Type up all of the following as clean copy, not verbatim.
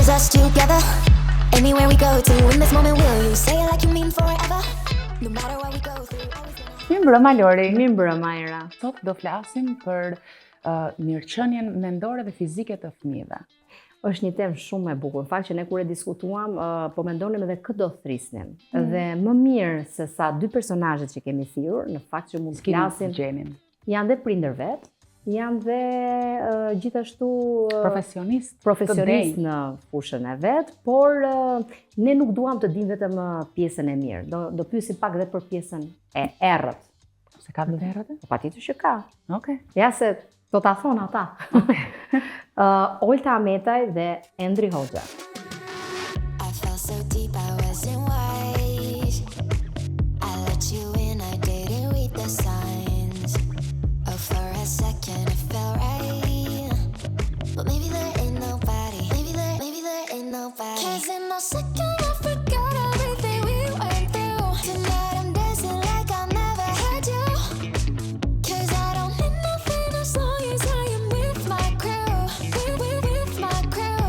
is us together. Anywhere we go to, in this moment will you say it like you mean forever? No matter what we go through, always gonna... Mirëmbrëma Lori. Mirëmbrëma Ira. Sot do flasim për mirëqenien mendore dhe fizike të fëmijëve. Është një temë shumë e bukur. Në fakt që ne kur e diskutuam, po mendonim edhe këtë do thrisnim. Dhe më mirë se sa dy personazhet që kemi thirrur, në fakt që mund të flasim, janë dhe prindër vet, janë dhe gjithashtu profesionist në fushën e vet, por ne nuk duam të dim vetëm pjesën e mirë. Do pyesim pak edhe për pjesën e errët. Se ka vetë errët? Patjetër që ka. Okej. Ja se do ta thonë ata. Olta Ametaj dhe Endri Hoxha. I fell so deep I wasn't wise. I let you in, I didn't read the signs. Oh, for a second it felt right. But maybe there ain't nobody. Maybe there ain't nobody. 'Cause in a second I forgot everything we went through. Tonight I'm dancing like I never had you. 'Cause I don't need nothing as long as I am with my crew. With my crew.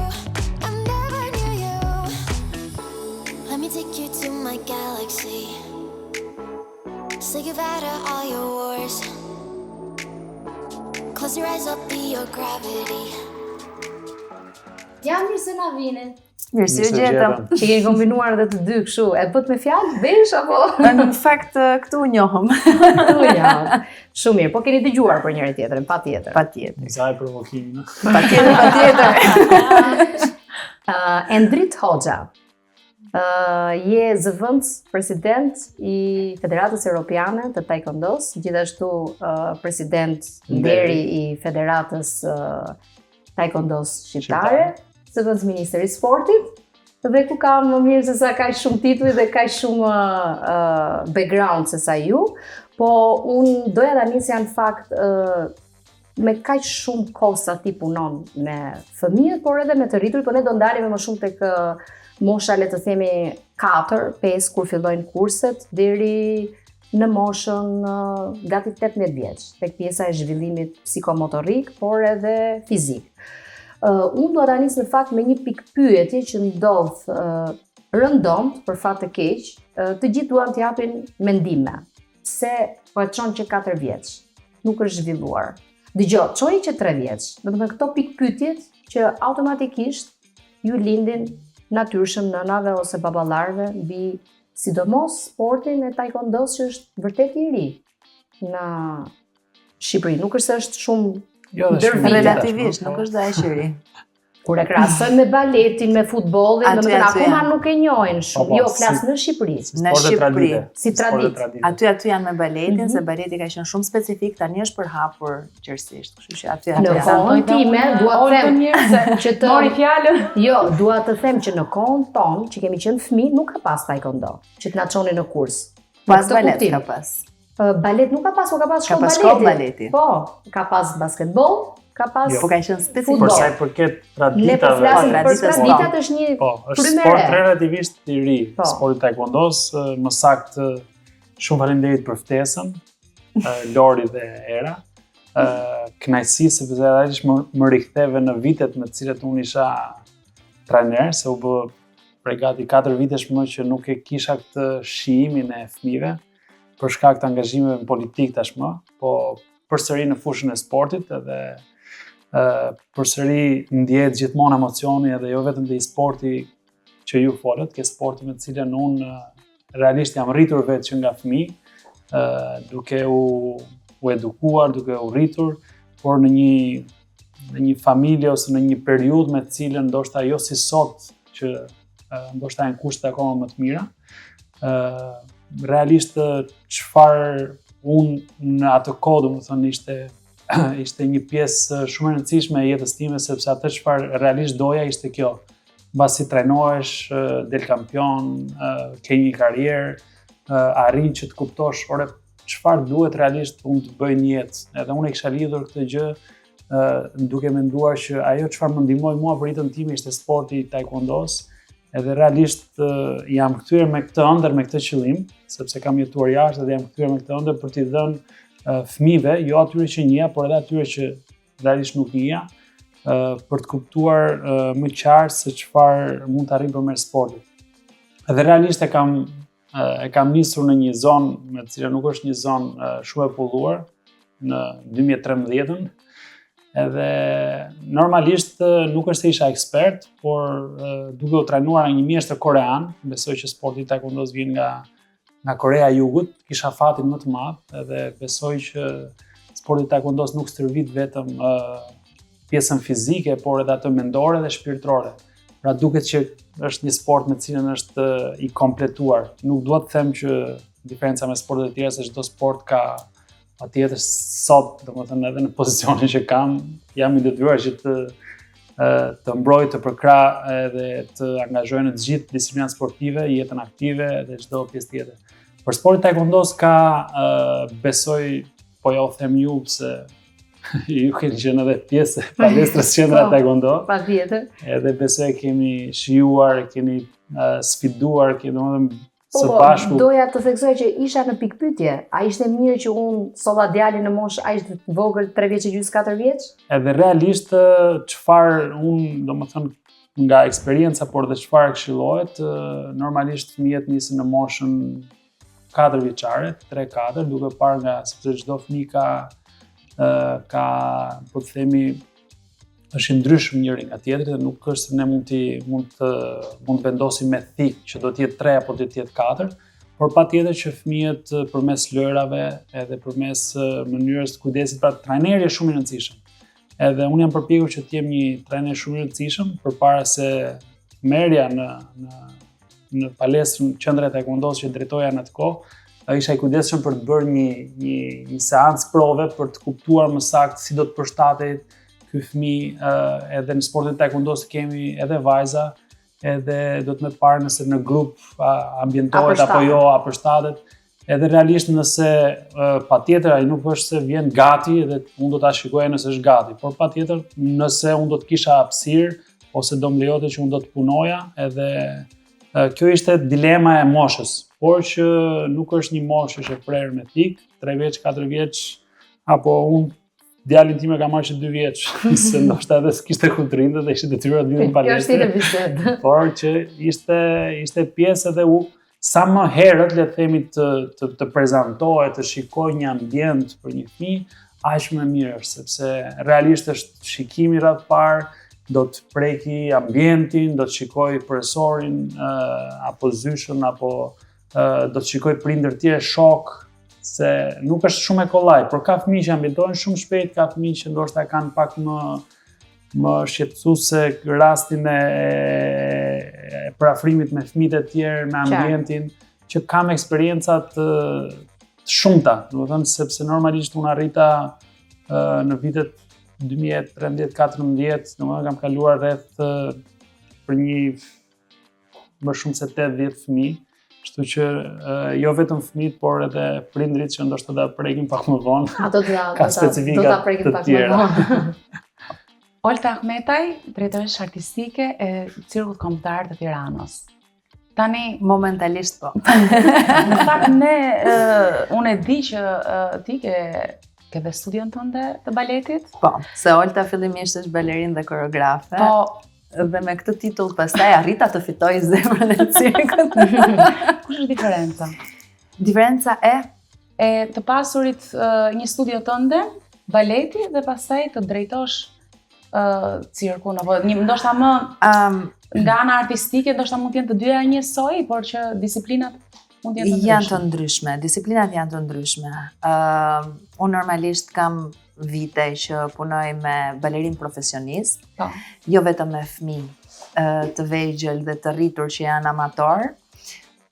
I never knew you. Let me take you to my galaxy. Say goodbye to all your wars. Close your eyes, I'll be your gravity. Ja, mirë se na vini. Mirë se u gjetëm. Që keni kombinuar edhe të dy kështu. E bët me fjalë, vesh apo? Në fakt këtu u njohëm. Ja. Shumë mirë, po keni dëgjuar për njëri tjetrin, patjetër. Patjetër. Sa e provokimin. Patjetër. Endrit Hoxha. Je zëvendës president i Federatës Europiane të Taekwondos, gjithashtu president nderi i Federatës Taekwondos Shqiptare, zëvendës ministër i sportit, dhe ku kam më mirë se sa kaq shumë tituj dhe kaq shumë background se sa ju, po unë doja ta nisja në fakt me kaq shumë kohë sa ti punon me fëmijët, por edhe me të rriturit, por ne do ndalemi më shumë tek mosha, le të themi 4-5 kur fillojnë kurset, deri në moshën gati 18 vjeç, tek pjesa e zhvillimit psikomotorik, por edhe fizik. Unë do ta nis në fakt me një pikë pyetje që ndodh rëndomt për fat të keq, të gjithë duan të japin mendime. Se po e çon që 4 vjeç, nuk është zhvilluar. Dëgjoj, çoni që 3 vjeç. Domethënë këto pikë pyetjet që automatikisht ju lindin natyrshëm nënave ose baballarëve mbi sidomos sportin e taekwondos që është vërtet i ri në Shqipëri. Nuk është se është shumë relativisht, nuk është aq i ri. Kur e krahasojmë me baletin, me futbollin, domethënë akoma nuk e njohin shumë. Jo, flas në Shqipëri. Në Shqipëri. Si traditë. Aty janë me baletin, se baleti ka qenë shumë specifik, tani është përhapur qërsisht. Kështu që aty në kohën time dua të them që të mori fjalën. Jo, dua të them që në kohën tonë që kemi qenë fëmijë nuk ka pas taekwondo, që të na çonin në kurs. Pas balet ka pas. Balet nuk ka pas, ka pas shkollë baleti. Po, ka pas basketbol, ka pas po ka qenë specifik. Por sa i përket traditave. Ne po flasim për traditat, është një është sport relativisht i ri. Sporti taekwondos, më saktë shumë faleminderit për ftesën, Lori dhe Era. Kënaqësi sepse realisht më riktheve në vitet me të cilat unë isha trajner, se u bë prej gati 4 vitesh më që nuk e kisha këtë shijimin e fëmijëve për shkak të angazhimeve politik tashmë, po përsëri në fushën e sportit edhe përsëri ndjehet gjithmonë emocioni edhe jo vetëm te sporti që ju folët, ke sporti me të cilën unë realisht jam rritur vetë që nga fëmijë, duke u edukuar, duke u rritur, por në një familje ose në një periudhë me të cilën ndoshta jo si sot që ndoshta janë kushte akoma më të mira. Realisht çfarë unë në atë kohë, domethënë ishte një pjesë shumë e rëndësishme e jetës time, sepse atë çfarë realisht doja ishte kjo. Mbasi trajnohesh, del kampion, ke një karrierë, arrin që të kuptosh ore çfarë duhet realisht unë të bëj në jetë. Edhe unë e kisha lidhur këtë gjë duke menduar që ajo çfarë më ndihmoi mua për jetën time ishte sporti taekwondos. Edhe realisht jam kthyer me këtë ëndër, me këtë qëllim, sepse kam jetuar jashtë dhe jam kthyer me këtë ëndër për t'i dhënë fëmijëve, jo atyre që njeh, por edhe atyre që realisht nuk njeh, për të kuptuar më qartë se çfarë mund të arrijë përmes sportit. Edhe realisht e kam nisur në një zonë me të cilën nuk është një zonë shumë e pulluar në 2013-ën. Edhe normalisht nuk është se isha ekspert, por duke u trajnuar nga një mjeshtër korean, besoj që sporti taekwondos vjen nga Korea e Jugut, kisha fatin më të madh edhe besoj që sporti taekwondos nuk stërvit vetëm pjesën fizike, por edhe atë mendore dhe shpirtërore. Pra duket që është një sport me cilën është i kompletuar. Nuk dua të them që diferenca me sportet e tjera se çdo sport ka patjetër sot, domethënë edhe në pozicionin që jam i detyruar që të mbroj, të përkrah edhe të angazhoj në të gjithë disiplinat sportive, jetën aktive dhe çdo pjesë tjetër. Për sportin taekwondos ka besoj, po ja u them ju pse ju keni qenë edhe pjesë e palestrës qendra taekwondo. Patjetër. Edhe besoj kemi shijuar, keni sfiduar, domethënë së bashku. Doja të theksoj që isha në pikpyetje. A ishte mirë që unë solla djalin në moshë aq të vogël, 3 vjeç, 4 vjeç? Edhe realisht çfarë unë, domethënë nga eksperienca, por dhe çfarë këshillohet, normalisht fëmijët nisin në moshën 4 vjeçare, 3-4, duke parë nga sepse çdo fëmijë ka po të themi është i ndryshëm njëri nga tjetri dhe nuk është se ne mund të vendosim me thik që do të jetë 3 apo do të jetë 4, por patjetër që fëmijët përmes lojrave edhe përmes mënyrës të kujdesit, pra trajneri është shumë i rëndësishëm. Edhe unë jam përpjekur që të jem një trajner shumë i rëndësishëm përpara se merja në palestrën qendra e taekwondos që drejtoja në atë kohë, isha i kujdesshëm për të bërë një seancë prove për të kuptuar më saktë si do të përshtatej ky fëmijë, edhe në sportin taekwondos kemi edhe vajza, edhe do të më parë nëse në grup ambientohet apo jo, a përshtatet. Edhe realisht nëse patjetër ai nuk është se vjen gati dhe unë do ta shikoja nëse është gati, por patjetër nëse unë do të kisha hapësirë ose do më lejote që unë do të punoja, edhe kjo ishte dilema e moshës, por që nuk është një moshë që e prerë me thik, 3 vjeç, 4 vjeç, apo unë djalin tim e ka marrë që 2 vjeç, se ndoshta edhe s'kishte ku të rinte dhe ishte detyruar të vinte në palestër. Kjo është bisedë. Por që ishte pjesë edhe sa më herët le të themi të prezantohet, të shikoj një ambient për një fëmijë, aq më mirë është, sepse realisht është shikimi rreth parë, do të preki ambientin, do të shikoj profesorin apo zyshën, apo do të shikoj prindër tjerë, shok, se nuk është shumë e kollaj, por ka fëmijë që ambientohen shumë shpejt, ka fëmijë që ndoshta kanë pak më shqetësuese rastin e parafrimit me fëmijët e tjerë, me ambientin, që kam eksperienca të shumta, domethënë sepse normalisht unë arrita në vitet 2013-14, domethënë kam kaluar rreth për një më shumë se 8-10 fëmijë. Kështu që jo vetëm fëmijët, por edhe prindrit që ndoshta do ta prekin pak më vonë. Ka specifika të tjera. Olta Ahmetaj, drejtoresh artistike e Cirkut Kombëtar të Tiranës. Tani momentalisht po. Në fakt unë e di që ti ke dhe studion tënde të baletit. Po, se Olta fillimisht është balerinë dhe koreografe. Po, dhe me këtë titull pastaj arrita të fitoj zemrën e cirkut. Kush është diferenca? Diferenca e të pasurit një studio tënde, baleti, dhe pastaj të drejtosh cirkun, apo ndoshta më nga ana artistike, ndoshta mund të jenë të dyja njësoj, por që disiplinat mund të jenë të ndryshme. Janë të ndryshme, disiplinat janë të ndryshme. Unë normalisht kam vite që punoj me balerinë profesionist, jo vetëm me fëmijë të vegjël dhe të rritur që janë amator,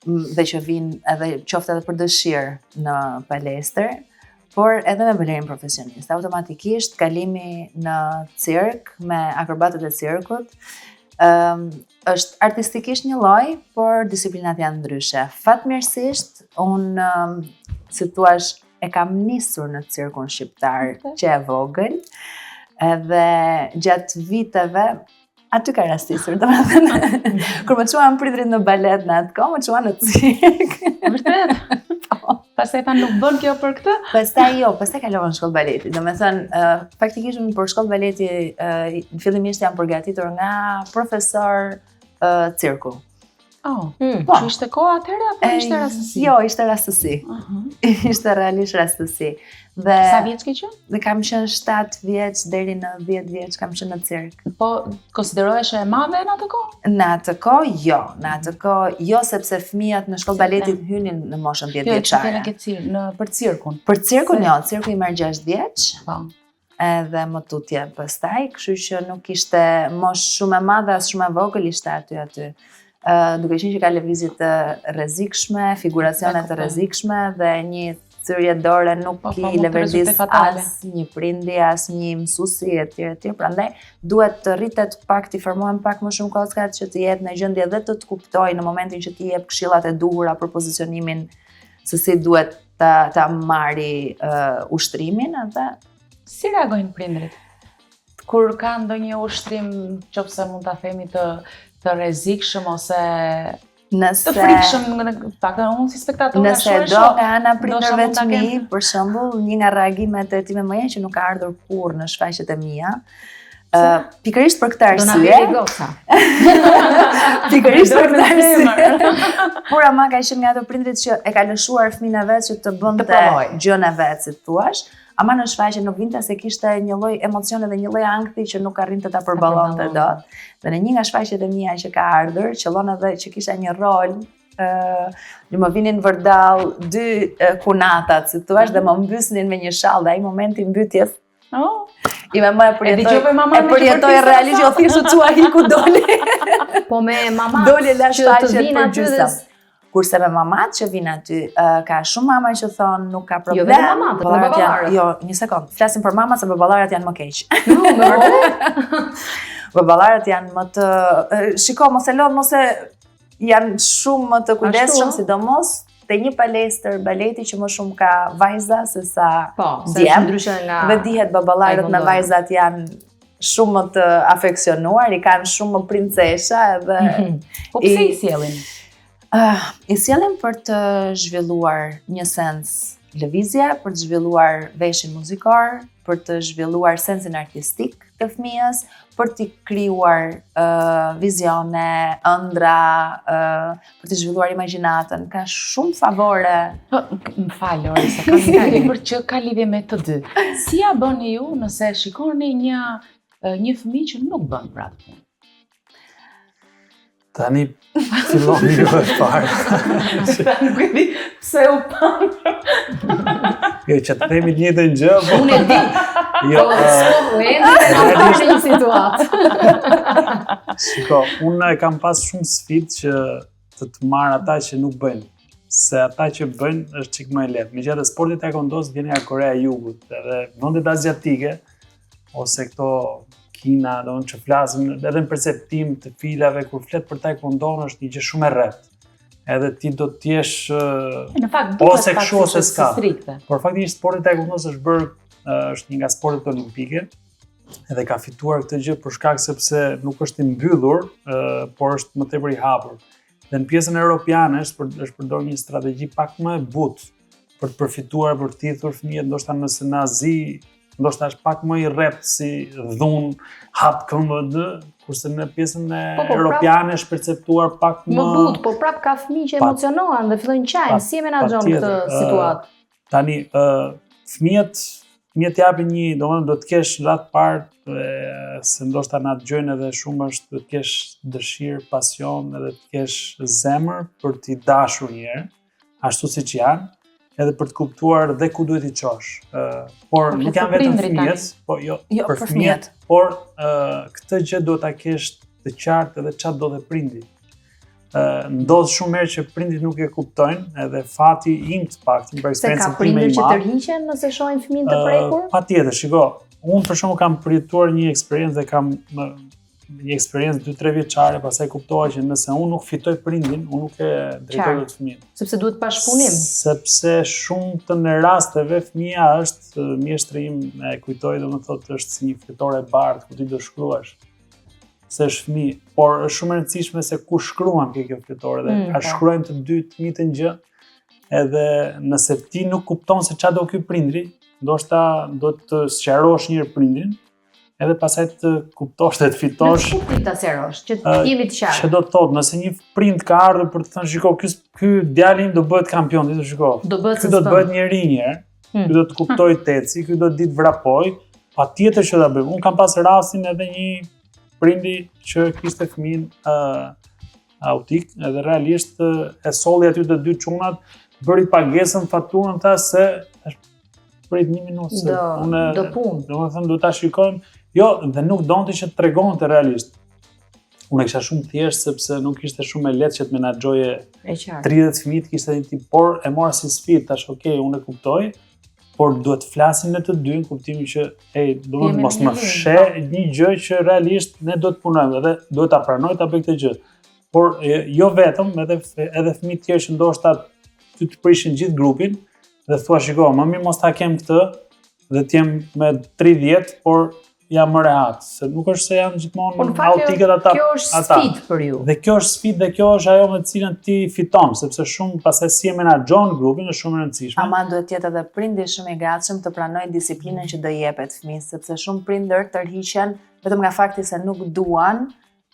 dhe që vinë edhe qoftë edhe për dëshirë në palestër, por edhe me balerinë profesionist. Automatikisht kalimi në cirk me akrobatët e cirkut është artistikisht një lloj, por disiplinat janë ndryshe. Fatmirësisht, unë si thua e kam nisur në cirkun shqiptar që e vogël, edhe gjatë viteve aty ka rastisur, domethënë kur më çuan prindrit në balet në atë kohë, më çuan në cirk. Vërtet? Po. Pastaj tha nuk bën kjo për këtë? Pastaj kalova në shkollë baleti. Domethënë, faktikisht unë për shkollë baleti fillimisht jam përgatitur nga profesor cirku. Po, ishte koha atëherë apo ishte rastësi? Jo, ishte rastësi. Ishte realisht rastësi. Dhe sa vjeç ke qenë? Dhe kam qenë 7 vjeç deri në 10 vjeç kam qenë në cirk. Po, konsiderohesh e madhe në atë kohë? Në atë kohë, jo. Në atë kohë, jo sepse fëmijët në shkollë baletit hynin në moshën 10 vjeçare. Për cirkun. Për cirkun, jo. Cirku i merr 6 vjeç. Po. Edhe më tutje pastaj, kështu që nuk ishte moshë shumë e madhe as shumë e vogël ishte aty. Duke qenë që ka lëvizje të rrezikshme, figuracione të rrezikshme dhe një thyrje dore nuk i leverdis as një prindi, as një mësuesi etj. Prandaj duhet të rritet pak, të formohen pak më shumë kockat që të jetë në gjendje dhe të kuptojë në momentin që ti jep këshillat e duhura për pozicionimin se si duhet ta marri ushtrimin atë. Si reagojnë prindrit? Kur ka ndonjë ushtrim, qofse mund ta themi të rrezikshëm ose të frikshëm, paktën unë si spektator nga nëse do nga ana prindërve të mi, për shembull, një nga reagimet e time më janë që nuk ka ardhur kurrë në shfaqjet e mia. Pikërisht për këtë arsye. Pikërisht për këtë arsye. Por ama ka qenë nga ato prindrit që e ka lëshuar fëmin e vet që të bënte gjën e vet, si thua. Ama në shfaqje nuk vinte se kishte një lloj emocione dhe një lloj ankthi që nuk arrinte ta përballonte dot. Dhe në një nga shfaqjet e mia që ka ardhur, qellon edhe që kisha një rol, që më vinin vërdall 2 kunatat, si thua, dhe më mbysnin me një shall dhe ai momenti mbytjes. I me më e përjetoj realisht, jo thjesht u çua ku doli. Po me mamat doli la shfaqjet për gjysmë. Kurse me mamat që vinë aty, ka shumë mama që thonë nuk ka problem. Jo vetëm mamat, me baballarët. Jo, një sekond. Flasim për mamat se baballarët janë më keq. Me vërtet? Baballarët janë më të shiko, mos e lodh, mos e janë shumë më të kujdesshëm, sidomos te një palestër baleti që më shumë ka vajza se sa djem. Dhe dihet baballarët me vajzat janë shumë më të afeksionuar, i kanë shumë më princesha edhe. Po pse i sjellin? I sjellin për të zhvilluar një sens lëvizje, për të zhvilluar veshin muzikor, për të zhvilluar sensin artistik të fëmijës, për të krijuar vizione, ëndra, për të zhvilluar imagjinatën. Ka shumë favore. Më fal, Lori, se kam një libër që ka lidhje me të dy. Si ja bëni ju nëse shikoni një fëmijë që nuk bën për atë punë? Tani fillon një e parë. Nuk e di pse u pan. Jo, që të themi një të gjë. Unë e di. Jo, në një situatë. Shiko, unë e kam pas shumë sfidë që të marr ata që nuk bëjnë. Se ata që bëjnë është çik më e lehtë. Megjithatë sporti taekwondo vjen nga Korea e Jugut, edhe vendet azjatike ose këto Kina, që flasim edhe në perceptim të filave, kur flet për taekwondo është një gjë shumë e rrethtë. Edhe ti do të jesh ose kështu ose s'ka. Por faktikisht sporti taekwondo është një nga sportet olimpike, edhe ka fituar këtë gjë për shkak sepse nuk është i mbyllur, por është më tepër i hapur. Dhe në pjesën europiane është përdorur një strategji pak më e butë për të përfituar, për të thithur fëmijët, ndoshta nëse në Azi ndoshta është pak më i rrept si dhun, hap këmbë, kurse në pjesën e europiane është perceptuar pak më butë, por prap ka fëmijë që emocionohen dhe fillojnë qajnë. Si e menaxhon këtë situatë? Tani fëmijët japin domethënë do të kesh rat parë se ndoshta na dëgjojnë edhe shumë është të kesh dëshirë, pasion edhe të kesh zemër për t'i dashur një herë, ashtu siç janë. Edhe për të kuptuar dhe ku duhet i çosh. Por nuk janë vetëm fëmijët, po jo për fëmijët, por këtë gjë duhet ta kesh të qartë edhe çfarë do të prindi. Ndodh shumë herë që prindit nuk e kuptojnë, edhe fati im të paktën për eksperiencën time. Se ka prindër që tërhiqen nëse shohin fëmijën të prekur? Patjetër, shiko, unë për shembull kam përjetuar një eksperiencë dhe kam një eksperiencë 2-3 vjeçare, pastaj kuptova që nëse unë nuk fitoj prindin, unë nuk e drejtoj dot fëmijën. Sepse duhet pashpunim. Sepse shumë të në rasteve fëmia është mjeshtri im, e kujtoj domethënë është si një fletore e bardhë ku ti do shkruash. Se është fëmijë, por është shumë e rëndësishme se ku shkruam kjo fletore dhe a shkruajmë të dy të njëjtën gjë. edhe nëse ti nuk kupton se ç'a do ky prindri, ndoshta do të sqarosh një herë prindrin, edhe pastaj të kuptosh dhe të fitosh. Në kuptim ta sqarosh, që të jemi të qartë. Që do të thotë, nëse një prind ka ardhur për të thënë, shiko, ky djalin do bëhet kampion, ti do shiko. Ky do të bëhet njeri një herë, ky do të kuptoj teci, ky do të ditë vrapoj, patjetër që ta bëjmë. Unë kam pas rastin edhe një prindi që kishte fëmijën autik, edhe realisht e solli aty të dy çunat, bëri pagesën, faturën, tha se prit 1 minutë. Do punë. Domethënë do ta shikojmë. Jo, dhe nuk donte që të tregonte realisht. Unë kisha shumë thjesht sepse nuk ishte shumë e lehtë që të menaxhoje 30 fëmijë, kishte një tip, por e mora si sfidë, tash okay, unë e kuptoj, por duhet të flasim ne të dy në kuptimin që duhet mos më fshe një gjë që realisht ne do të punojmë, edhe duhet ta pranoj ta bëj këtë gjë. Por jo vetëm, edhe fëmijë tjerë që ndoshta ty të prishin gjithë grupin dhe thua shiko, më mirë mos ta kem këtë dhe të jem me 30, por jam më rehat, se nuk është se janë gjithmonë autikët ata. Kjo është sfidë për ju. Dhe kjo është sfidë dhe kjo është ajo me të cilën ti fiton, sepse shumë pastaj si e menaxhon grupin është shumë e rëndësishme. Ama duhet të jetë edhe prindi shumë i gatshëm të pranojë disiplinën që do jepet fëmijës, sepse shumë prindër tërhiqen vetëm nga fakti se nuk duan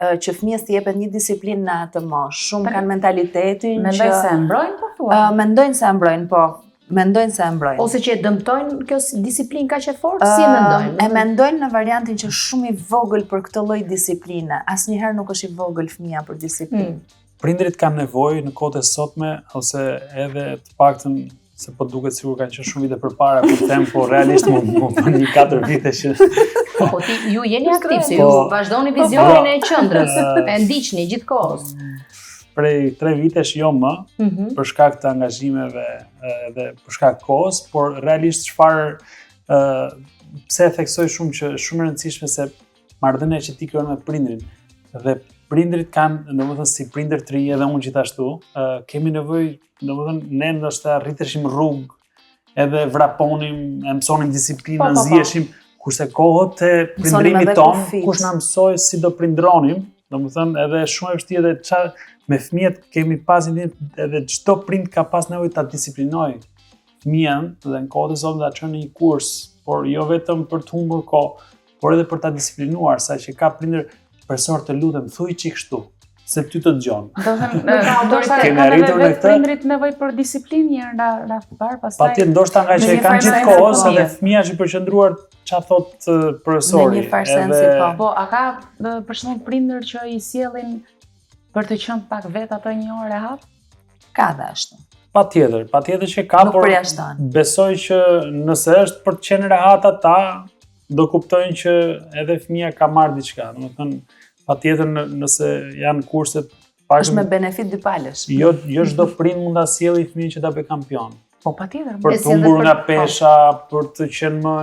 që fëmijës të jepet një disiplinë në atë moshë. Shumë kanë mentalitetin Mendoj se e mbrojnë, po thua? Mendojnë se e mbrojnë, po. Mendojnë se e mbrojnë. Ose që e dëmtojnë kjo disiplinë kaq e fortë, si e mendojnë? E mendojnë në variantin që shumë i vogël për këtë lloj disipline. Asnjëherë nuk është i vogël fëmia për disiplinë. Prindrit kanë nevojë në kohët e sotme ose edhe të paktën se po duket sikur kanë qenë shumë vite përpara kur them, po realisht më bën një 4 vite që po ju jeni aktiv, se ju vazhdoni vizionin e qendrës, e ndiqni gjithkohës. Prej 3 vitesh jo më, për shkak të angazhimeve dhe për shkak kohës, por realisht pse e theksoj shumë që shumë e rëndësishme se marrëdhënia që ti krijon me prindrin dhe prindrit kanë, domethënë si prindër të rinj edhe unë gjithashtu, kemi nevojë, domethënë ne ndoshta rriteshim rrugë, edhe vraponim, e mësonim disiplinën, ziheshim, kurse kohët e prindrimit ton, kush na mësoi si do prindronim, domethënë edhe shumë e vështirë edhe me fëmijët kemi pas edhe çdo prind ka pas nevojë ta disiplinojë fëmijën dhe në kohët e sotme ta çojë në një kurs, por jo vetëm për të humbur kohë, por edhe për ta disiplinuar, saqë ka prindër persor të lutem thuaj çik kështu, se ty të dëgjon. Do të thënë prindrit nevojë për disiplinë një nga parë, pastaj. Patjetër ndoshta nga që e kanë gjithkohës edhe fëmia që i përqendruar ç'a thot profesori. Në një farë sensi po. Po, a ka për shembull prindër që i sjellin për të qenë pak vet ato një orë rehat? Ka dhe ashtu. Patjetër që ka, por besoj që nëse është për të qenë rehat ata, do kuptojnë që edhe fëmia ka marrë diçka. Domethënë, patjetër nëse janë kurset është me benefit dypalësh. Jo çdo prind mund ta sjellë fëmijën që ta bëj kampion. Po patjetër. Për të humbur nga pesha, për të qenë më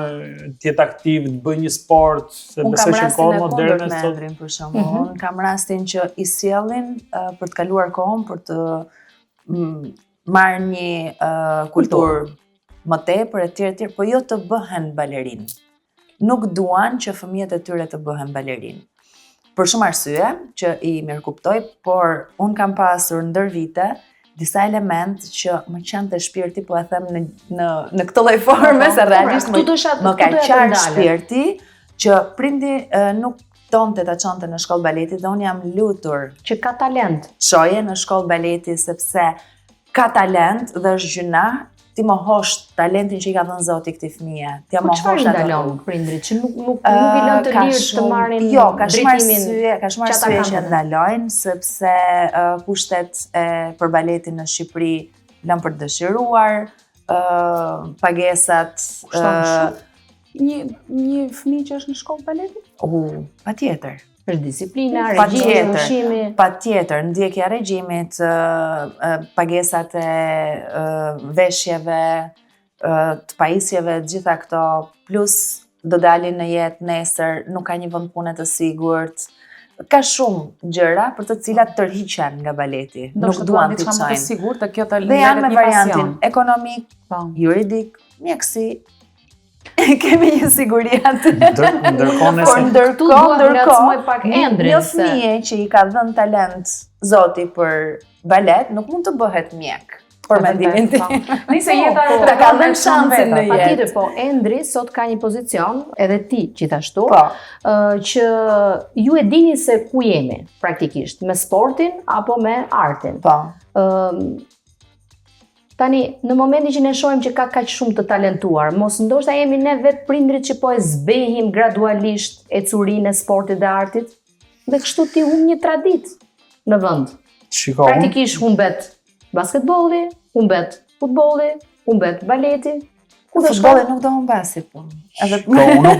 të jetë aktiv, të bëjë një sport, se besoj që kohë moderne sot për shembull. Unë kam rastin që i sjellin për të kaluar kohën, për të marrë një kulturë më tepër etj, po jo të bëhen balerinë. Nuk duan që fëmijët e tyre të bëhen balerinë. Për shumë arsye që i mirë kuptoj, por unë kam pasur ndër vite disa element që më qante shpirti, po e them në këtë lloj forme, se realisht më ka qartë shpirti që prindi nuk donte ta çonte në shkollë baleti dhe unë jam lutur që ka talent. Çoje në shkollë baleti sepse ka talent dhe është gjuna ti më hosh talentin që i ka dhënë Zoti këtij fëmie. Ti më hosh talon prindrit që nuk i lën të lirë të marrin drejtimin. Jo, ka shumë arsye që ndalojnë sepse kushtet për baletin në Shqipëri lën për të dëshiruar, pagesat një fëmijë që është në shkollë baleti? Patjetër. Është disiplina, regjimi, ushqimi. Patjetër, ndjekja e regjimit, pagesat e veshjeve, të pajisjeve, gjitha këto, plus do dalin në jetë nesër, nuk ka një vend pune të sigurt. Ka shumë gjëra për të cilat tërhiqen nga baleti. Nuk duan të çojnë. Të sigurt të kjo të dhe janë me variantin ekonomik, juridik, mjeksi. Kemi një siguri atë. Ndërkohë një fëmijë që i ka dhënë talent Zoti për balet nuk mund të bëhet mjek. për mendimin tim. Nëse jeta Ta ka dhënë shansin në jetë. Patjetër, po Endri sot ka një pozicion, edhe ti gjithashtu, që ju e dini se ku jemi praktikisht, me sportin apo me artin. Po. Tani, në momentin që ne shohim që ka kaq shumë të talentuar, mos ndoshta jemi ne vetë prindrit që po e zbehim gradualisht ecurinë e sportit dhe artit, dhe kështu ti humb një traditë në vend. Praktikisht humbet basketbolli, humbet futbolli, humbet baleti. Futbolli nuk do humbasi po. Unë nuk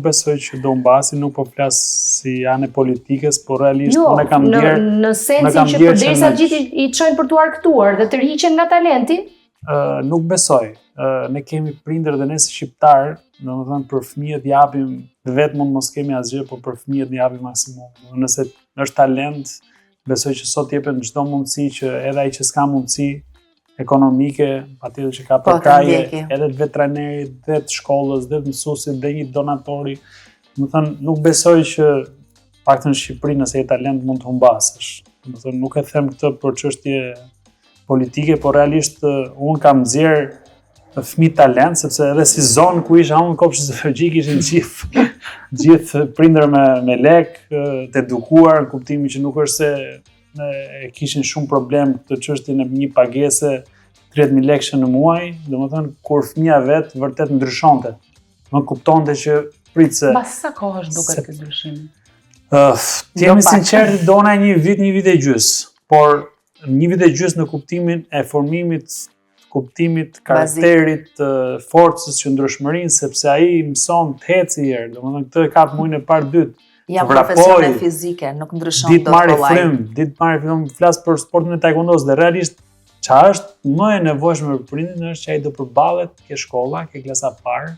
besoj që do humbasi, nuk po flas si anë politikës, por realisht unë kam ndier në sensin që përderisa gjithë i çojnë për t'u arktuar dhe të rriqen nga talenti. Nuk besoj. Ne kemi prindër dhe ne si shqiptar, domethënë për fëmijët japim vetë mund mos kemi asgjë, por për fëmijët japim maksimum. Nëse është talent, besoj që sot jepen çdo mundësi që edhe ai që s'ka mundësi ekonomike, patjetër që ka përkraje, edhe të vetë trajnerit, dhe të shkollës, dhe të mësuesit, dhe një donatori. Domethënë nuk besoj që paktën në Shqipëri nëse je talent mund të humbasësh. Domethënë nuk e them këtë për çështje politike, por realisht unë kam nxjerr fëmijë talent, sepse edhe si zonë ku isha unë kopshti zoologjik ishin gjithë prindër me lek, të edukuar, në kuptimin që nuk është se e kishin shumë problem këtë çështjen e një pagese 30.000 lekë në muaj, domethënë kur fëmia vet vërtet ndryshonte. Më kuptonte që pritse. Mbas sa kohë është duket ky ndryshim? Të jemi sinqert, dona një vit e gjys, por një vit e gjys në kuptimin e formimit, kuptimit, karakterit, forcës, qëndrueshmërinë, sepse ai mëson të ecë herë, domethënë këtë e kap muajin e parë dytë. Jam profesione fizike, nuk ndryshon dot kollaj. Ditë marrë frymë, flas për sportin e taekwondos dhe realisht çfarë është më e nevojshme për prindin është që ai do përballet ke shkolla, ke klasa parë,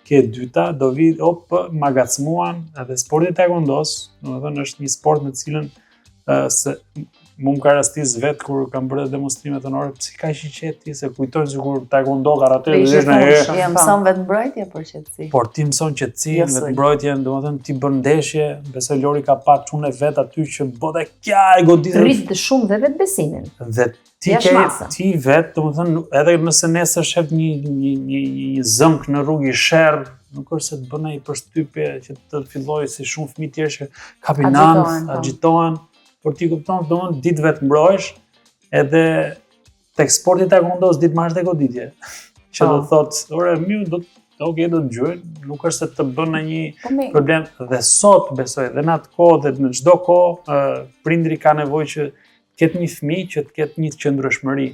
ke dyta, do vi magacmuan edhe sporti i taekwondos, domethënë është një sport me të cilën se mu më ka rastis vetë kur kam bërë demonstrimet të nore, si ka i qeti, se kujtojnë që kur taekwondo, karate, ja mëson vetë mbrojtje për qetësi. Por ti mëson qetësi, vetë mbrojtje, domethënë ti bën ndeshje, besoj Lori ka pa çunë vet aty që bota kja e goditë. Rrit shumë dhe vetbesimin. Dhe ti vetë, domethënë edhe nëse nesër shef një zëmk në rrugë i sherr, nuk është se të bën ai përshtypje që të fillojë si shumë fëmijë tjerë që kapin anë, agjitohen. Por ti kupton, domethënë ditë vetë mbrohesh, edhe tek sporti i taekwondos ditë marrësh te goditje. Që do thotë, ore mirë, do të dëgjojnë, nuk është se të bën një problem dhe sot besoj dhe në atë kohë dhe në çdo kohë prindri ka nevojë që ketë një fëmijë që të ketë një qëndrueshmëri.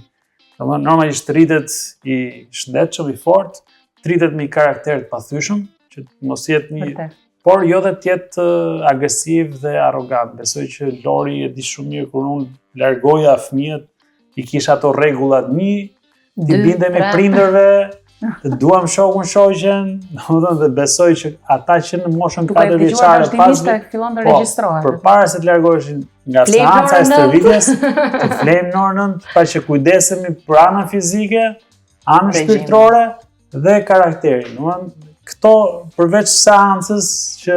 Domethënë normalisht rritet i shëndetshëm, i fortë, rritet me karakter të pathyeshëm, që mos jetë një por jo dhe tjetë agresiv dhe arrogant. Besoj që Lori e di shumë mirë kur unë largoja fëmijët, i kisha ato rregullat ti bindemi prindërve, të duam shokun shoqen, dhe besoj që ata që në moshën 4 vjeçare përpara se të largoheshin nga seanca e stërvitjes, të flejmë në orën 9, pa që kujdesemi për anën fizike, anën shpirtërore dhe karakterin. Këto përveç seancës që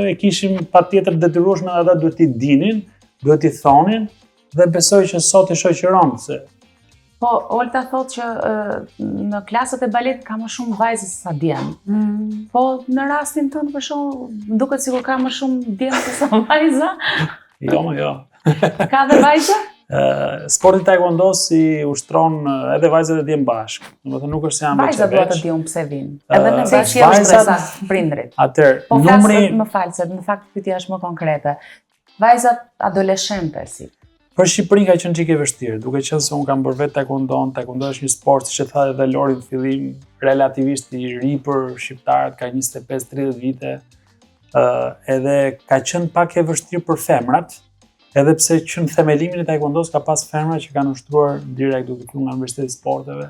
e kishim patjetër detyrueshme ata duhet t'i dinin, duhet t'i thonin dhe besoj që sot e shoqëron se. Po, Olta thotë që në klasët e baletit ka më shumë vajzë se sa djemë. Po, në rastin tënd për shembull, duket sikur ka më shumë djemë se sa vajza. Jo. Ka dhe vajza? Sporti taekwondos i ushtron edhe vajzat e djem bashkë. Domethënë nuk është se janë vajzat duhet të diun pse vinë. Edhe në bashkë janë stresat prindrit. Atëherë, po numri më fal se në fakt pyetja është më konkrete. Vajzat adoleshente si. Për Shqipërinë ka qenë çike e vështirë, duke qenë se unë kam bërë vetë taekwondo është një sport, siç e tha edhe Lori në fillim, relativisht i ri për shqiptarët, ka 25-30 vite. Edhe ka qenë pak e vështirë për femrat. Edhe pse që në themelimin e taekwondos ka pas femra që kanë ushtruar direkt duke qenë nga Universiteti i Sporteve.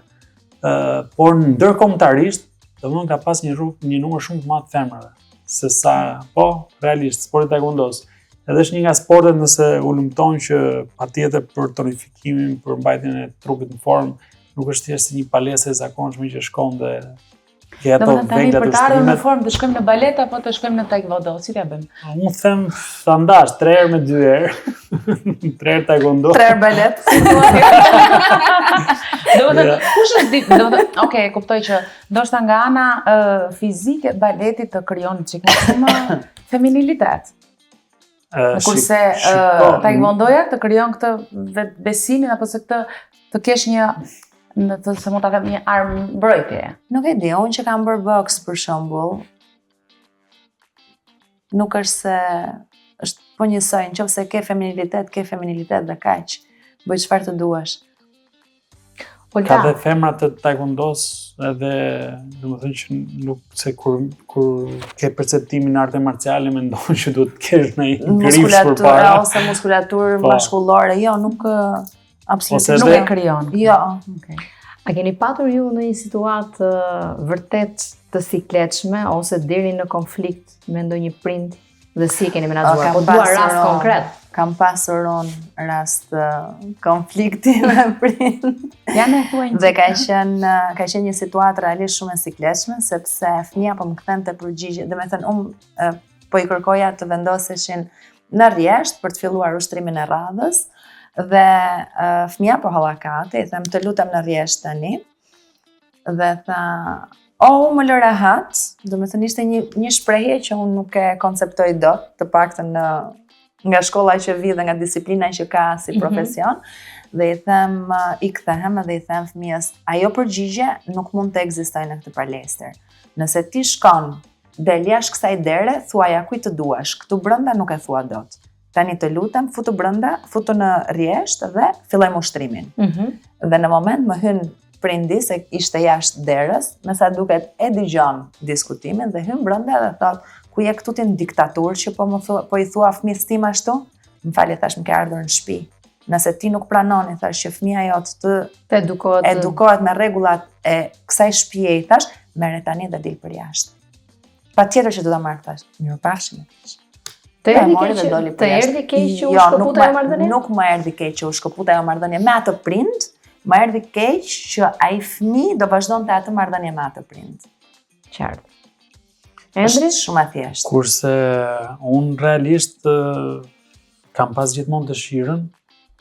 Por ndërkombëtarisht, domethënë ka pas një numër shumë të madh femrave. Se sa, po, realisht sporti taekwondos. Edhe është një nga sportet nëse u lumton që patjetër për tonifikimin, për mbajtjen e trupit në formë, nuk është thjesht një palesë e zakonshme që shkon dhe Ke ato Domethënë tani veglat për të ardhur në ushtrimet. formë të shkojmë në balet apo të shkojmë në taekwondo, si t'ja bëjmë? Unë them standard, 3 herë me 2 herë. 3 herë taekwondo. 3 herë balet. Domethënë, kush është ditë, domethënë, okay, kuptoj që ndoshta nga ana fizike baletit të krijon çik më feminilitet. Kurse taekwondoja të krijon këtë vetbesimin apo se këtë të kesh një se mund ta them një armë mbrojtje. Nuk e di, unë që kam bërë boks për shembull, nuk është se është po njësoj, nëse ke feminilitet dhe kaq. Bëj çfarë të duash. Ka dhe femrat të taekwondos edhe, domethënë që nuk se kur ke perceptimin arte marciale mendon që duhet të kesh një grifs përpara ose muskulaturë mashkullore, jo, nuk absolutisht nuk e krijon. Jo. Okay. A keni patur ju në një situatë vërtet të sikletshme ose deri në konflikt me ndonjë prind dhe si e keni menaxhuar? Po dua rast konkret. Kam pasur unë rast konflikti me prind. Ja më thuaj. Dhe ka qenë një situatë realisht shumë e sikletshme sepse fëmia po më kthente përgjigje. Domethënë unë po i kërkoja të vendoseshin në rresht për të filluar ushtrimin e radhës. Dhe fëmia po hallakate, i them të lutem në rresht tani. Dhe tha, më lë rahat, domethënë ishte një shprehje që unë nuk e konceptoj dot, të paktën nga shkolla që vi dhe nga disiplina që ka si profesion. Dhe i kthehem dhe i them fëmijës, ajo përgjigje nuk mund të ekzistojë në këtë palestër. Nëse ti shkon del jashtë kësaj dere, thuaja kujt të duash, këtu brenda nuk e thua dot. Tani të lutem, futu brenda, futu në rresht dhe fillojmë ushtrimin. Dhe në moment më hyn prindi se ishte jashtë derës, me sa duket e dëgjon diskutimin dhe hyn brenda dhe thot, ku je këtu ti në diktaturë që po i thua fëmijës tim ashtu? M'fali, thash, më ke ardhur në shtëpi. Nëse ti nuk pranoni, thash, që fëmia jot të edukohet me rregullat e kësaj shtëpie, thash, merre tani dhe dil për jashtë. Patjetër që do ta marr, thash. Mirupafshim. Të erdhi keq që u shkëputa ajo marrëdhënie? Nuk më erdhi keq që u shkëputa ajo marrëdhënie me atë prind, më erdhi keq që ai fëmijë do vazhdonte atë marrëdhënie me atë prind. Qartë. Endri shumë e thjeshtë. Kurse unë realisht kam pas gjithmonë dëshirën,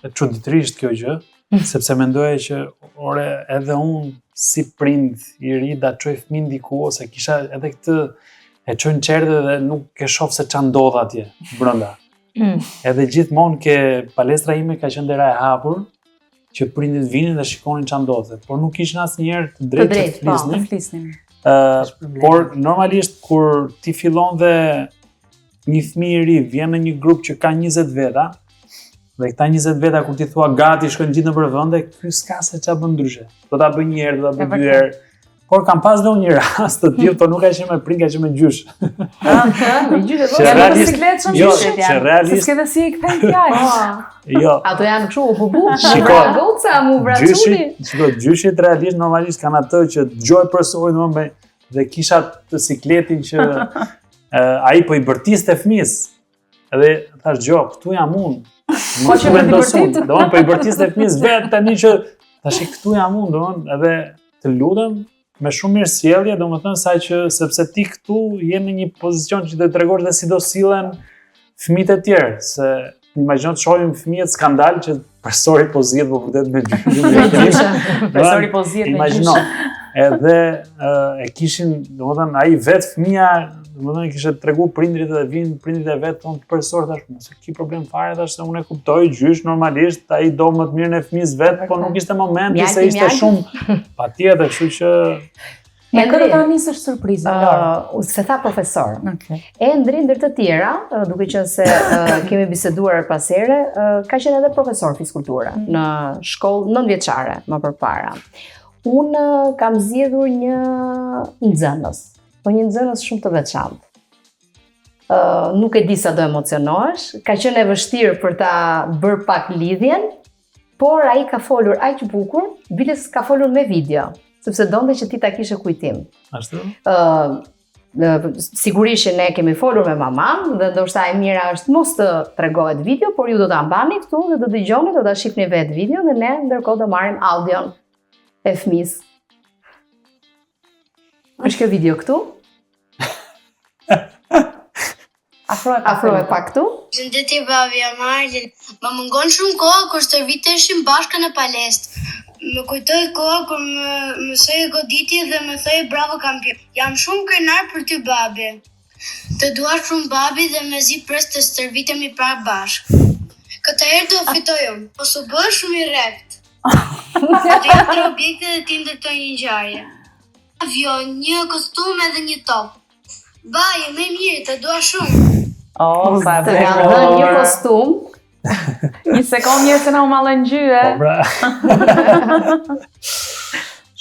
e çuditërisht kjo gjë, sepse mendoja që edhe unë si prind i ri da çoj fëmin diku ose kisha edhe këtë e çojnë qerdhe dhe nuk e shoh se ç'a ndodh atje brenda. Edhe gjithmonë ke palestra ime ka qenë dera e hapur që prindit vinin dhe shikonin ç'a ndodhte, por nuk kishin asnjëherë të drejtë të flisnin. Por normalisht kur ti fillon dhe një fëmijë i ri vjen në një grup që ka 20 veta, dhe këta 20 veta kur ti thua gati shkojnë gjithë nëpër vende, ky s'ka se ç'a bën ndryshe. Do ta bëj një herë, do ta bëj dy herë. Por kam pas dhe unë një rast të tillë, por nuk ka qenë me prind, ka qenë me gjysh. Me gjysh do të sikletshëm gjysh. Që realisht. S'ke dhe si e kthen fjalë. Jo. Ato janë kështu u bubuq, goca, mu vraculi. Gjyshit realisht normalisht kanë atë që dëgjoj përsëri domethënë dhe kisha të sikletin që ai po i bërtiste fëmis. Edhe thash gjë, këtu jam unë. Po që do po i bërtiste fëmis vetë tani që tash këtu jam unë, domethënë edhe të lutem me shumë mirësjellje, domethënë sepse ti këtu je në një pozicion që do të tregosh dhe si do sillen fëmijët e tjerë, se imagjino të shohim fëmijët skandal që profesori po zgjidh po vërtet me gjysh. Profesori po zgjidh me gjysh. Imagjino. Edhe e kishin, domethënë ai vet fëmia, domethënë kishte tregu prindrit dhe vinë prindrit e vet tonë profesor thash, mos e ki problem fare tash se unë e kuptoj gjysh normalisht, ai do më të mirën e fëmijës vet, po nuk ishte momenti se ishte shumë patjetër, kështu që Me këtë ta nisësh surprizën. Se tha profesor. Endri ndër të tjera, duke qenë se kemi biseduar pas here, ka qenë edhe profesor fizkulture në shkollë 9-vjeçare më përpara. Unë kam zgjedhur një nxënës, po një nxënës shumë të veçantë. Nuk e di sa do emocionohesh, ka qenë e vështirë për ta bërë pak lidhjen, por ai ka folur aq bukur, biles ka folur me video, sepse donte që ti ta kishe kujtim. Ashtu? Sigurisht që ne kemi folur me maman dhe ndoshta e mira është mos të tregohet video, por ju do ta mbani këtu dhe do dëgjoni, do ta shihni vetë video dhe ne ndërkohë do marrim audion e fëmis. Është kjo video këtu? Afro e pak këtu? Përshëndetje babi, jam Arlen. Më mungon shumë kohë kur stërviteshim bashkë në palestë. Më kujtoj koha kur më mësoj goditje dhe më thoj bravo kampion. Jam shumë krenar për ty babi. Të dua shumë babi dhe me zi pres të stërvitemi pra bashkë. Këtë herë do fitoj unë, po su bërë shumë i rekt. Të rejtë 3 objekte dhe ti ndërtoj një ngjarje. Avion, një kostum edhe një top. Baje, më mirë, të dua shumë. Sa Të ka dhënë një kostum. Një sekond njërë se na u mallën gjyë. Po bra.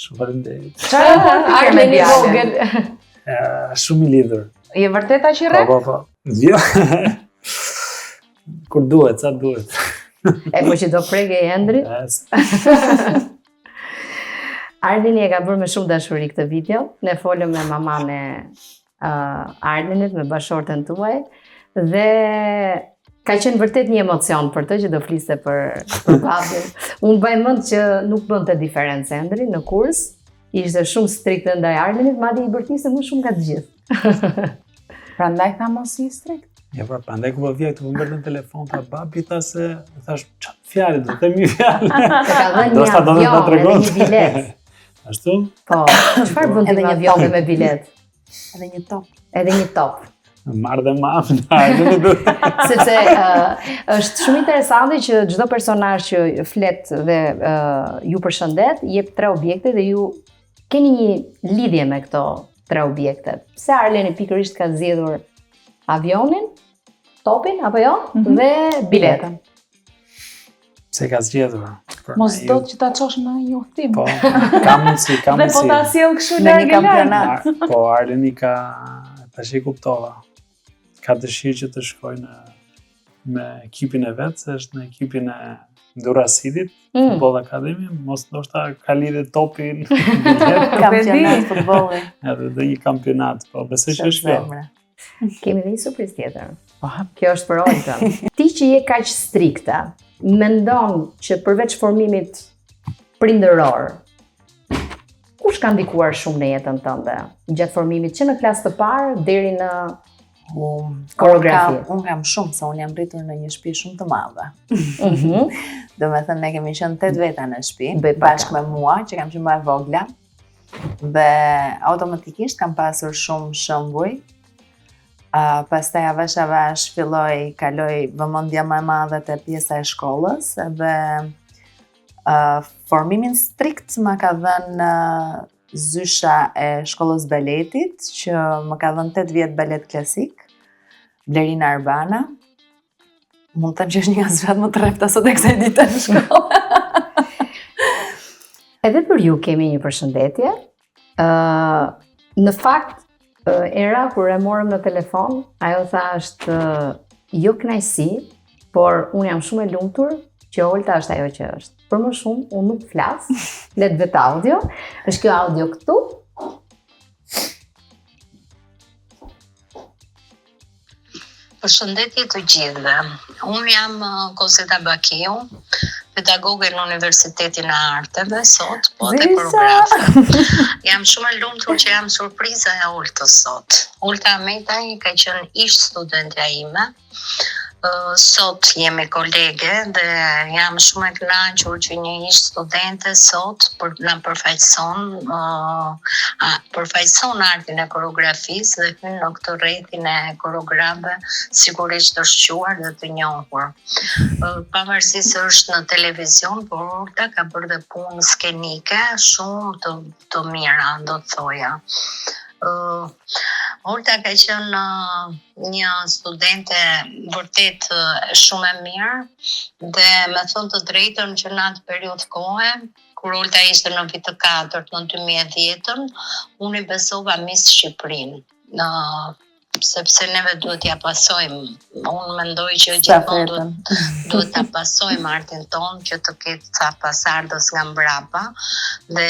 Shumë faleminderit. Çfarë Arlen i vogël. Shumë i lidhur. Je vërtet aq i rrek? Po. Jo. Kur duhet, sa duhet. E po që do preke i Endri. Arleni e ka bërë me shumë dashuri këtë video. Ne folëm me maman e Arlenit, me bashortën tuaj, dhe ka qenë vërtet një emocion për të që do fliste për babin. Unë bëj mend që nuk bënte diferencë Endri në kurs, ishte shumë strikt ndaj Arlenit, madje i bërtiste më shumë nga të gjithë. Prandaj tha mos i strikt. Ja, pra, prandaj ku po vjen këtu më në telefon, tha babi, thash çfarë fjalë, do të them një fjalë. Të ka dhënë një avion edhe një bilet. Ashtu? Po, çfarë bën ti me avion dhe me bilet? Edhe një top. Edhe një top. Marrë dhe mamë. Sepse është shumë interesante që çdo personazh që flet dhe ju përshëndet, jep 3 objekte dhe ju keni një lidhje me këto 3 objekte. Pse Arleni pikërisht ka zgjedhur avionin, topin apo jo, dhe biletën? Pse ka zgjedhur? Mos do që ta çosh në një udhtim. Po, kam mundsi. Dhe po ta sjell kështu Në larg një kampionat. Po, Arleni ka, tash e kuptova. Ka dëshirë që të shkojë me ekipin e vet, se është në ekipin e Durasidit, Futboll Akademi, mos ndoshta ka lidhje topin, Kampionat futbolli. edhe dhe një kampionat, po besoj që është kjo. Kemi dhe një surprizë tjetër. Kjo është për Oltën. Ti që je kaq strikte, mendon që përveç formimit prindëror, kush ka ndikuar shumë në jetën tënde? Gjatë formimit që në klasë të parë deri në koreografi. Unë kam shumë, se unë jam rritur në një shtëpi shumë të madhe. Do me thënë, ne kemi qenë 8 veta në shtëpi, bashkë me mua, që kam qenë më e vogla, dhe automatikisht kam pasur shumë shembuj. Pastaj avash kaloj vëmendja më e madhe te pjesa e shkollës, edhe formimin strikt më ka dhënë zysha e shkollës baletit, që më ka dhënë 8 vjet balet klasik, Blerina Arbana. Mund të them që është një nga zyshat më të rrepta sot e kësaj dite në shkollë. Edhe për ju kemi një përshëndetje. Në fakt, era kur e morëm në telefon, ajo tha është jo kënaqësi, por unë jam shumë e lumtur që Olta është ajo që është. Për më shumë, unë nuk flas, le të vetë audio. Është kjo audio këtu. Përshëndetje të gjithëve. Unë jam Kozeta Bakiu, pedagoge në Universitetin e Arteve, sot, po dhe koreografe. Jam shumë e lumtur që jam surpriza e Oltës sot. Olta Metaj ka qenë ish studentja ime. Sot jemi kolege dhe jam shumë e kënaqur që një ish studente sot na përfaqëson artin e koreografisë dhe hyn në këtë rrethin e koreografëve sigurisht të shquar dhe të njohur. Pavarësisht se është në televizion, por Olta ka bërë dhe punë skenike shumë të mira, do të thoja. Olta ka qenë një studente vërtet shumë e mirë dhe me thënë të drejtën që në atë periudhë kohe, kur Olta ishte në vit të 4 në 2010, unë i besova Miss Shqipërinë. Sepse neve duhet ja pasojmë. Unë mendoj që gjithmonë duhet ta pasojmë artin tonë që të ketë ca pasardhës nga mbrapa dhe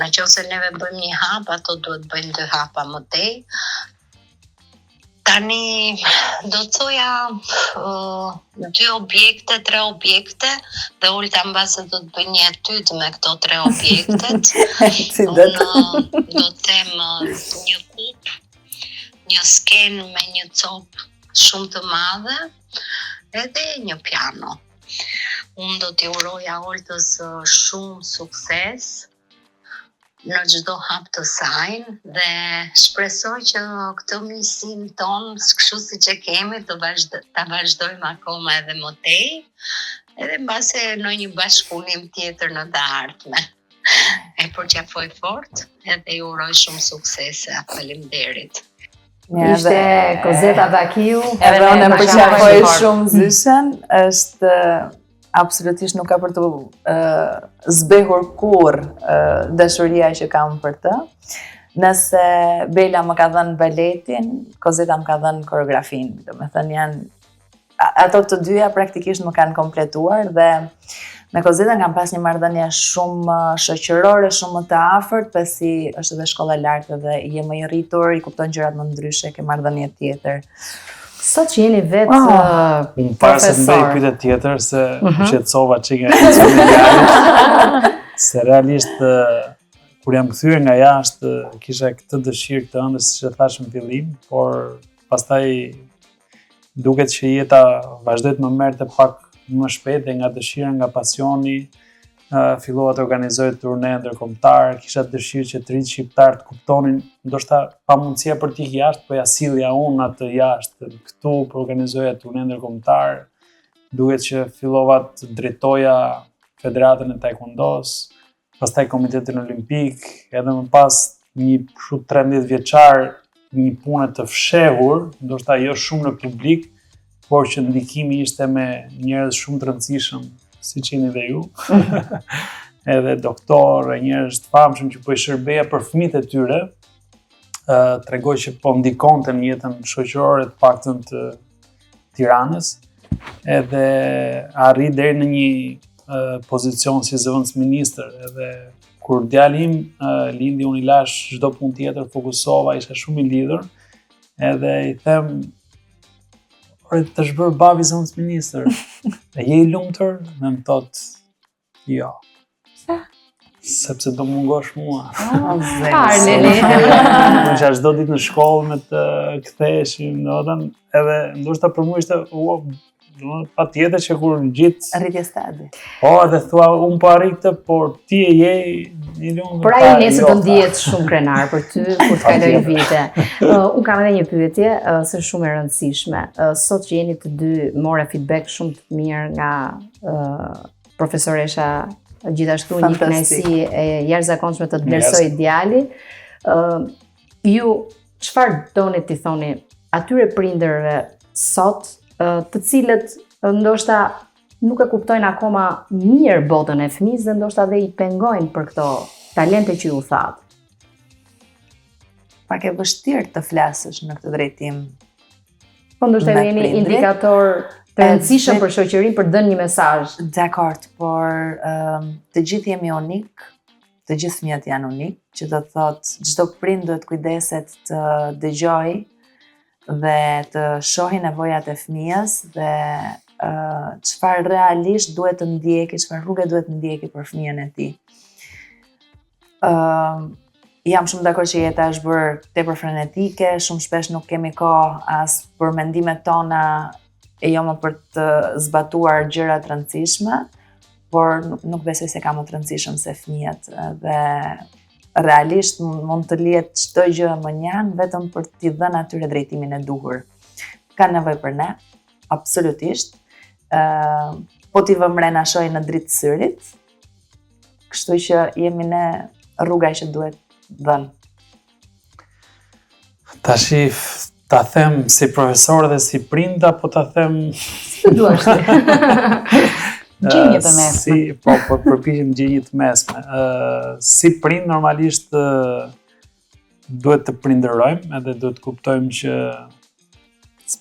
nëse neve bëjmë një hap, ato duhet bëjnë 2 hapa më tej. Tani do të thoja 2 objekte, 3 objekte dhe Olta mbase do të bëj një etyd me këto 3 objektet. Unë do të them një kup, një skenë me një copë shumë të madhe edhe një piano. Unë do t'i uroja Oltës shumë sukses në çdo hap të saj dhe shpresoj që këtë miqësinë tonë, kështu siç e kemi, ta vazhdojmë akoma edhe më tej, edhe mbase në një bashkëpunim tjetër në të ardhmen. E përqafoj fort edhe ju uroj shumë suksese. Faleminderit. Ishte Kozeta Bakiu. Edhe unë e përqafoj shumë Zyshen, është absolutisht nuk ka për të zbehur kur dashuria që kam për të. Nëse Bela më ka dhënë baletin, Kozeta më ka dhënë koreografin. Domethënë ato të dyja praktikisht më kanë kompletuar dhe me Kozetën kam pas një marrëdhënie shumë shoqërore, shumë më të afërt, pasi është edhe shkolla e lartë dhe je më i rritur, i kupton gjërat më ndryshe, ke marrëdhënie tjetër. Sot që jeni vetë para se të bëj pyetje tjetër se qetësova çika e se realisht kur jam kthyer nga jashtë kisha këtë dëshirë këtë ëndër siç e thash në fillim, por pastaj duket që jeta vazhdoi të më merrte pak më shpejt dhe nga dëshira, nga pasioni, fillova të organizoj turne ndërkombëtar, kisha dëshirë që të rinjtë shqiptar të kuptonin, ndoshta pamundësia për t'i jashtë, po ja sillja unë atë jashtë, këtu për organizoja turne ndërkombëtar, duket që fillova të drejtoja Federatën e Taekwondos, pastaj Komitetin Olimpik, edhe më pas një 13 vjeçar, një punë të fshehur, ndoshta jo shumë në publik, por që ndikimi ishte me njerëz shumë të rëndësishëm, siç jeni dhe ju, edhe doktor, njerëz të famshëm që po i shërbeja për fëmijët e tyre, tregoj që po ndikonte në jetën shoqërore të paktën të Tiranës, edhe arri deri në një pozicion si zëvendës ministër, edhe kur djali im lindi unë i lash çdo punë tjetër, fokusova, isha shumë i lidhur, edhe i them të shbërë babi zëvendës ministër. E je i lumtur? Dhe më thot, jo. Sepse do mungosh mua. Unë isha çdo ditë në shkollë me të ktheheshim, edhe ndoshta për mua ishte patjetër që kur gjithë rritje stadi. Po, edhe thua unë po arrit këtë, por ti e je i lumtur. Por ai nesër do ndihet shumë krenar për ty kur të kalojnë vite. Unë kam edhe një pyetje, se shumë e rëndësishme. Sot që jeni të dy, more feedback shumë të mirë nga profesoresha, gjithashtu një kënaqësi e jashtëzakonshme të vlerësoj djali. Ju çfarë doni t'i thoni atyre prindërve sot, të cilët ndoshta nuk e kuptojnë akoma mirë botën e fëmijës dhe ndoshta dhe i pengojnë për këto talente që ju thatë? Pak e vështirë të flasësh në këtë drejtim. Po ndoshta jeni indikator të rëndësishëm për shoqërinë për dhënë një mesazh. Dakord, por të gjithë jemi unik, të gjithë fëmijët janë unik, që do të thotë çdo prind duhet kujdeset të dëgjojë dhe të shohi nevojat e fëmijës dhe çfarë realisht duhet të ndjeki, çfarë rrugë duhet të ndjeki për fëmijën e tij. Jam shumë dakord që jeta është bërë tepër frenetike, shumë shpesh nuk kemi kohë as për mendimet tona e jo më për të zbatuar gjëra të rëndësishme, por nuk besoj se ka më të rëndësishëm se fëmijët dhe realisht mund të lihet çdo gjë më njan vetëm për t'i dhënë atyre drejtimin e duhur. Ka nevojë për ne, absolutisht. Po t'i vëmë re na shohin në dritë syrit. Kështu që jemi ne rruga që duhet dhënë. Tashi ta them si profesor dhe si prind apo ta them si duash ti? Gjinje të mesme. Po përpiqem gjinje të mesme. Si prind normalisht duhet të prindërojmë edhe duhet të kuptojmë që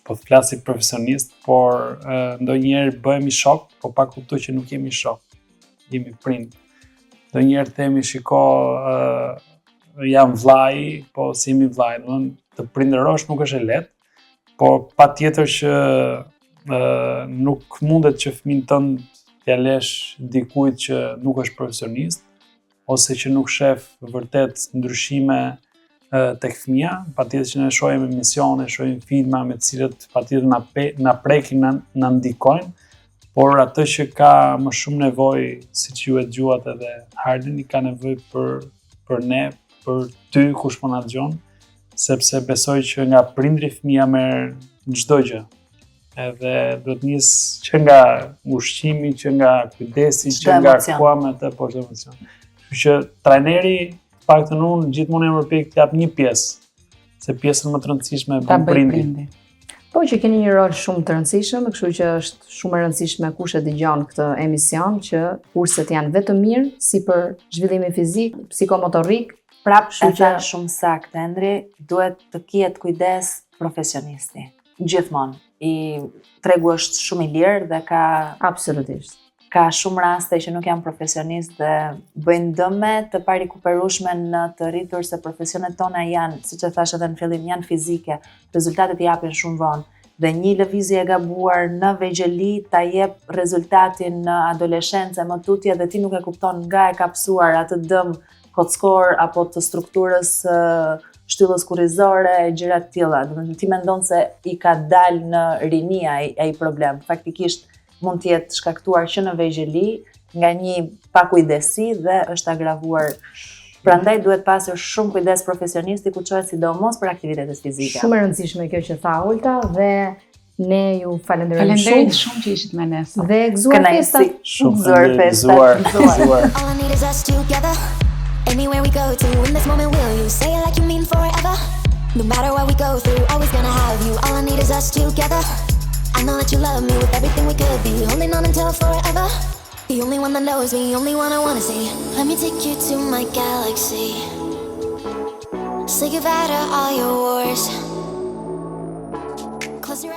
po të flas si profesionist, por ndonjëherë bëhemi shok, po pa kuptuar që nuk jemi shok. Jemi prind. Ndonjëherë themi shiko jam vllai, po si jemi vllai, domethënë të prindërosh nuk është e lehtë, por patjetër që nuk mundet që fëmin tënd t'ja lesh dikujt që nuk është profesionist, ose që nuk shef vërtet ndryshime tek fëmia. Patjetër që ne shohim emisione, shohim filma me të cilët patjetër na prekin, na ndikojnë, por atë që ka më shumë nevojë, siç ju e dëgjuat edhe Hardin, ka nevojë për ne, për ty kush po na dëgjon, sepse besoj që nga prindri fëmia merr çdo gjë. Edhe duhet nis që nga ushqimi, që nga kujdesi, që nga kuamet e poshtë emocion. Kështu që trajneri, paktën unë gjithmonë jam përpjek të jap një pjesë, se pjesën më të rëndësishme e bën prindi. Po që keni një rol shumë të rëndësishëm, kështu që është shumë e rëndësishme kush e dëgjon këtë emision që kurset janë vetëm mirë si për zhvillimin fizik, psikomotorik. Prap e tha shumë saktë, Endri, duhet të kiet kujdes profesionisti. Gjithmonë. Tregu është shumë i lirë dhe absolutisht. Ka shumë raste që nuk janë profesionist dhe bëjnë dëme të parikuperueshme në të rritur se profesionet tona janë, siç e thash edhe në fillim, janë fizike, rezultatet i japin shumë vonë. Dhe një lëvizje e gabuar në vegjëli ta jep rezultatin në adoleshencë më tutje dhe ti nuk e kupton nga e kapsuar atë dëm kockor apo të strukturës shtyllës kurrizore e gjëra të tilla. Domethënë ti mendon se i ka dalë në rini ai problem. Faktikisht mund të jetë shkaktuar që në vegjëli nga një pakujdesi dhe është agravuar. Prandaj duhet pasur shumë kujdes profesionisti ku çohet sidomos për aktivitetet fizike. Shumë e rëndësishme kjo që tha Olta dhe ne ju falenderojmë shumë. Faleminderit shumë që ishit me ne sot. Dhe gëzuar festat. Shumë gëzuar. All I need is us together. Anywhere we go to, in this moment will you say it like you mean forever? No matter what we go through, always gonna have you. All I need is us together. I know that you love me with everything we could be, holding on until forever. The only one that knows me, only one I wanna see. Let me take you to my galaxy. Say goodbye to all your wars. Close your eyes.